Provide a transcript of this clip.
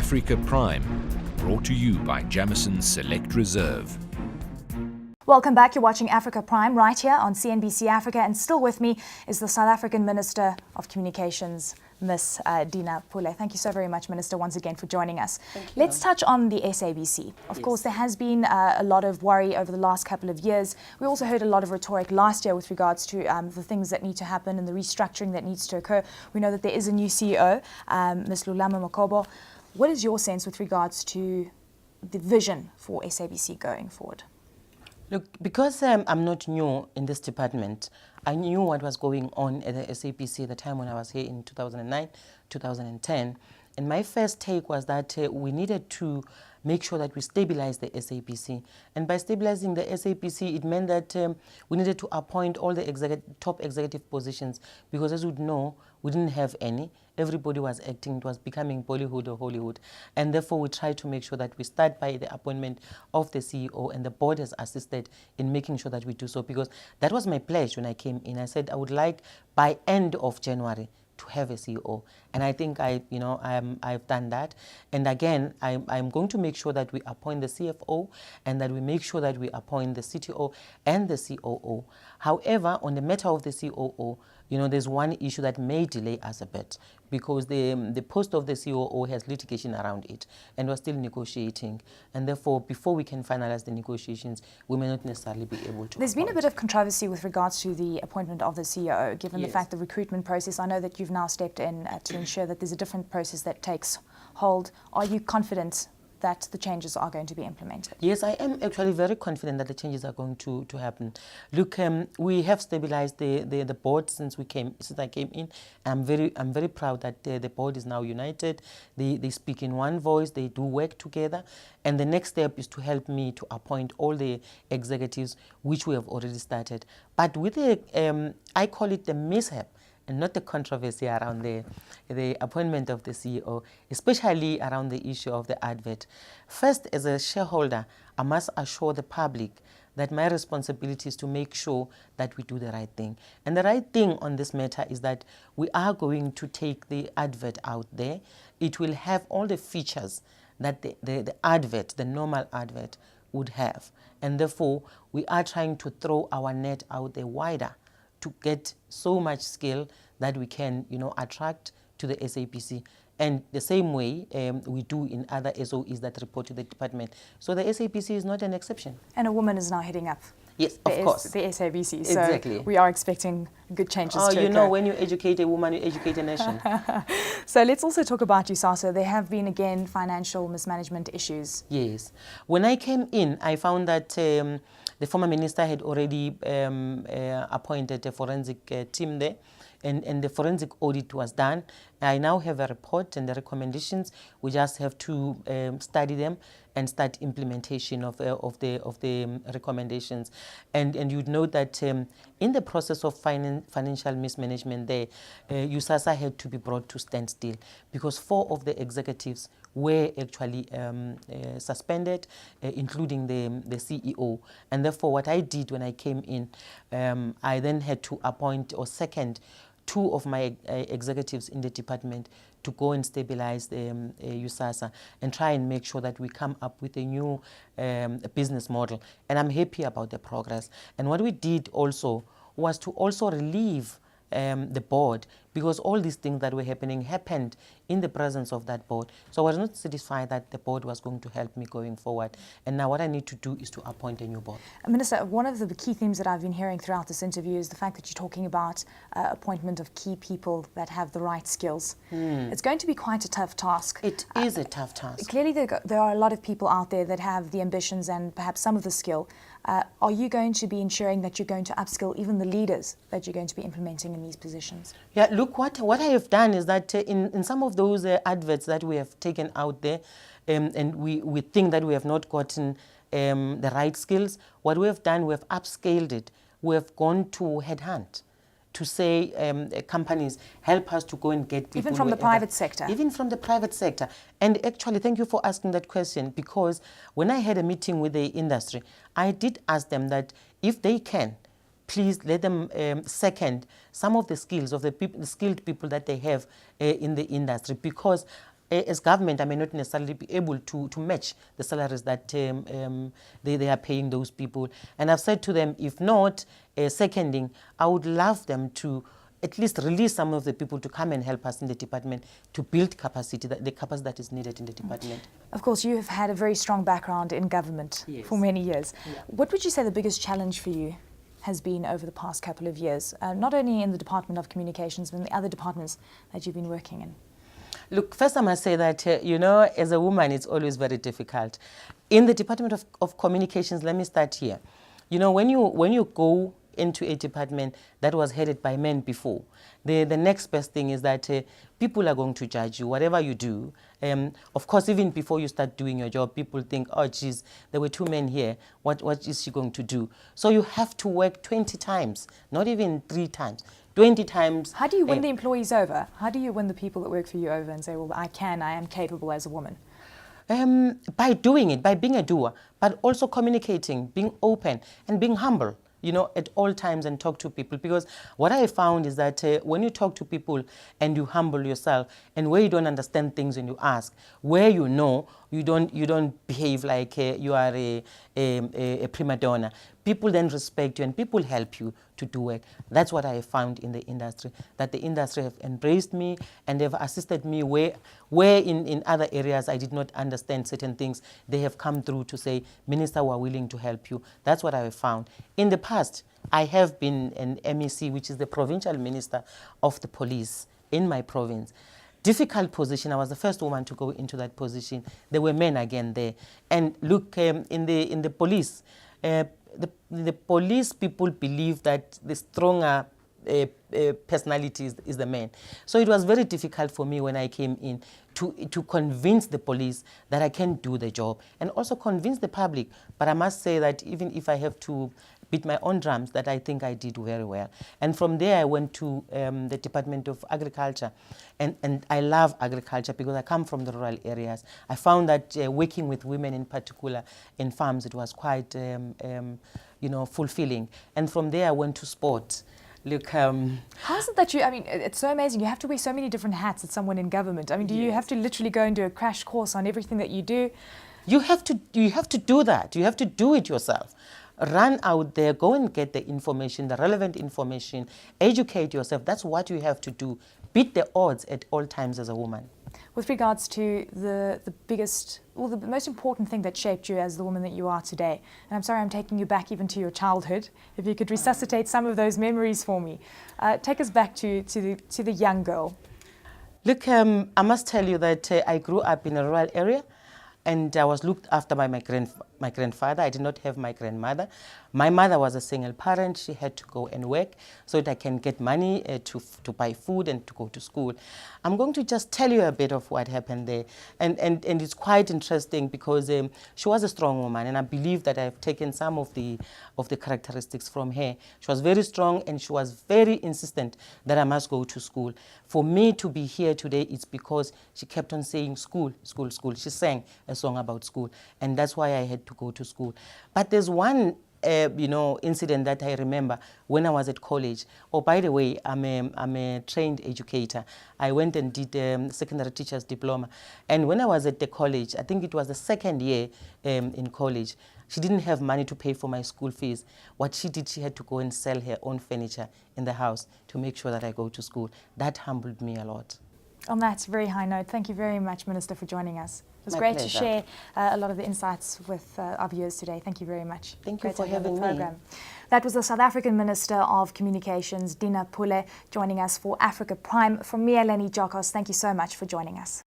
Africa Prime, brought to you by Jamison's Select Reserve. Welcome back. You're watching Africa Prime right here on CNBC Africa, and still with me is the South African Minister of Communications, Miss Dina Pule. Thank you so very much, Minister, once again for joining us. Let's touch on the SABC. Of course, there has been a lot of worry over the last couple of years. We also heard a lot of rhetoric last year with regards to the things that need to happen and the restructuring that needs to occur. We know that there is a new CEO, Ms. Lulama Makobo. What is your sense with regards to the vision for SABC going forward? Look, because I'm not new in this department, I knew what was going on at the SABC at the time when I was here in 2009, 2010. And my first take was that we needed to make sure that we stabilize the SABC. And by stabilizing the SABC, it meant that we needed to appoint all the top executive positions, because as we know, we didn't have any. Everybody was acting. It was becoming Bollywood or Hollywood. And therefore, we tried to make sure that we start by the appointment of the CEO, and the board has assisted in making sure that we do so, because that was my pledge when I came in. I said I would like by end of January to have a CEO, and I think I've done that. And again, I'm going to make sure that we appoint the CFO, and that we make sure that we appoint the CTO and the COO. However, on the matter of the COO, there's one issue that may delay us a bit, because the post of the COO has litigation around it, and we're still negotiating. And therefore, before we can finalize the negotiations, we may not necessarily be able to. There's been a bit of controversy with regards to the appointment of the CEO, given the fact the recruitment process. I know that you've now stepped in to ensure that there's a different process that takes hold. Are you confident that the changes are going to be implemented? Yes, I am actually very confident that the changes are going to happen. Look, we have stabilized the board since I came in. I'm very proud that the board is now united. They speak in one voice. They do work together. And the next step is to help me to appoint all the executives, which we have already started. But with I call it the mishap, and not the controversy around the appointment of the CEO, especially around the issue of the advert. First, as a shareholder, I must assure the public that my responsibility is to make sure that we do the right thing. And the right thing on this matter is that we are going to take the advert out there. It will have all the features that the advert, the normal advert, would have. And therefore, we are trying to throw our net out there wider to get so much skill that we can, attract to the SABC. And the same way we do in other SOEs that report to the department. So the SABC is not an exception. And a woman is now heading up. Yes, of course. The SABC. Exactly. So we are expecting good changes to occur. When you educate a woman, you educate a nation. So let's also talk about USASA. There have been, again, financial mismanagement issues. Yes. When I came in, I found that the former minister had already appointed a forensic team there, and the forensic audit was done. I now have a report and the recommendations. We just have to study them and start implementation of the recommendations. And you'd know that in the process of financial mismanagement there, USASA had to be brought to standstill, because 4 of the executives were actually suspended, including the CEO. And therefore, what I did when I came in, I then had to appoint or second 2 of my executives in the department to go and stabilize the USASA and try and make sure that we come up with a new business model. And I'm happy about the progress. And what we did also was to also relieve the board, because all these things that were happened in the presence of that board. So I was not satisfied that the board was going to help me going forward. And now what I need to do is to appoint a new board. Minister, one of the key themes that I've been hearing throughout this interview is the fact that you're talking about appointment of key people that have the right skills. It's going to be quite a tough task. It is a tough task. Clearly, there are a lot of people out there that have the ambitions and perhaps some of the skill. Are you going to be ensuring that you're going to upskill even the leaders that you're going to be implementing in these positions? Yeah, look, what I have done is that in some of those adverts that we have taken out there, and we think that we have not gotten the right skills, what we have done, we have upscaled it. We have gone to headhunt to say companies help us to go and get people. Even from the private sector? Even from the private sector. And actually, thank you for asking that question, because when I had a meeting with the industry, I did ask them that if they can, please let them second some of the skills of the skilled people that they have in the industry, because as government, I may not necessarily be able to match the salaries that they are paying those people. And I've said to them, if not seconding, I would love them to at least release some of the people to come and help us in the department to build capacity, the capacity that is needed in the department. Of course, you have had a very strong background in government for many years. Yeah. What would you say the biggest challenge for you has been over the past couple of years, not only in the Department of Communications, but in the other departments that you've been working in? Look, first I must say that, as a woman, it's always very difficult. In the Department of Communications, let me start here. When you go into a department that was headed by men before, the next best thing is that people are going to judge you, whatever you do. Of course, even before you start doing your job, people think, oh, geez, there were 2 men here. What is she going to do? So you have to work 20 times, not even 3 times. 20 times. How do you win the employees over? How do you win the people that work for you over and say, well, I am capable as a woman? By doing it, by being a doer, but also communicating, being open and being humble, at all times, and talk to people. Because what I found is that when you talk to people and you humble yourself, and where you don't understand things and you ask, where you know, you don't behave like you are a prima donna. People then respect you and people help you to do work. That's what I have found in the industry, that the industry have embraced me and they've assisted me where in other areas I did not understand certain things. They have come through to say, Minister, we are willing to help you. That's what I have found. In the past, I have been an MEC, which is the Provincial Minister of the Police in my province. Difficult position. I was the first woman to go into that position. There were men again there. And look, in the police, the police people believe that the stronger personality is the man. So it was very difficult for me when I came in to convince the police that I can do the job and also convince the public. But I must say that even if I have to beat my own drums, that I think I did very well. And from there I went to the Department of Agriculture. And I love agriculture because I come from the rural areas. I found that working with women in particular in farms, it was quite fulfilling. And from there I went to sport. Look, how is it that it's so amazing. You have to wear so many different hats as someone in government. Do you have to literally go and do a crash course on everything that you do? You have to do that. You have to do it yourself. Run out there, go and get the information, the relevant information, educate yourself. That's what you have to do. Beat the odds at all times as a woman. With regards to the most important thing that shaped you as the woman that you are today, and I'm sorry I'm taking you back even to your childhood, if you could resuscitate some of those memories for me. Take us back to the young girl. Look, I must tell you that I grew up in a rural area and I was looked after by my grandfather. I did not have my grandmother. My mother was a single parent. She had to go and work so that I can get money to buy food and to go to school. I'm going to just tell you a bit of what happened there. And it's quite interesting because she was a strong woman, and I believe that I've taken some of the characteristics from her. She was very strong and she was very insistent that I must go to school. For me to be here today, it's because she kept on saying school, school, school. She sang a song about school, and that's why I had to go to school. But there's one incident that I remember when I was at college. Oh, by the way, I'm a trained educator. I went and did secondary teacher's diploma. And when I was at the college, I think it was the second year in college, she didn't have money to pay for my school fees. What she did, she had to go and sell her own furniture in the house to make sure that I go to school. That humbled me a lot. On that very high note, thank you very much, Minister, for joining us. It was My great pleasure. to share a lot of the insights with our viewers today. Thank you very much. Thank you Great for to have you on having the me. program. That was the South African Minister of Communications, Dina Pule, joining us for Africa Prime. From me, Eleni Giokos, thank you so much for joining us.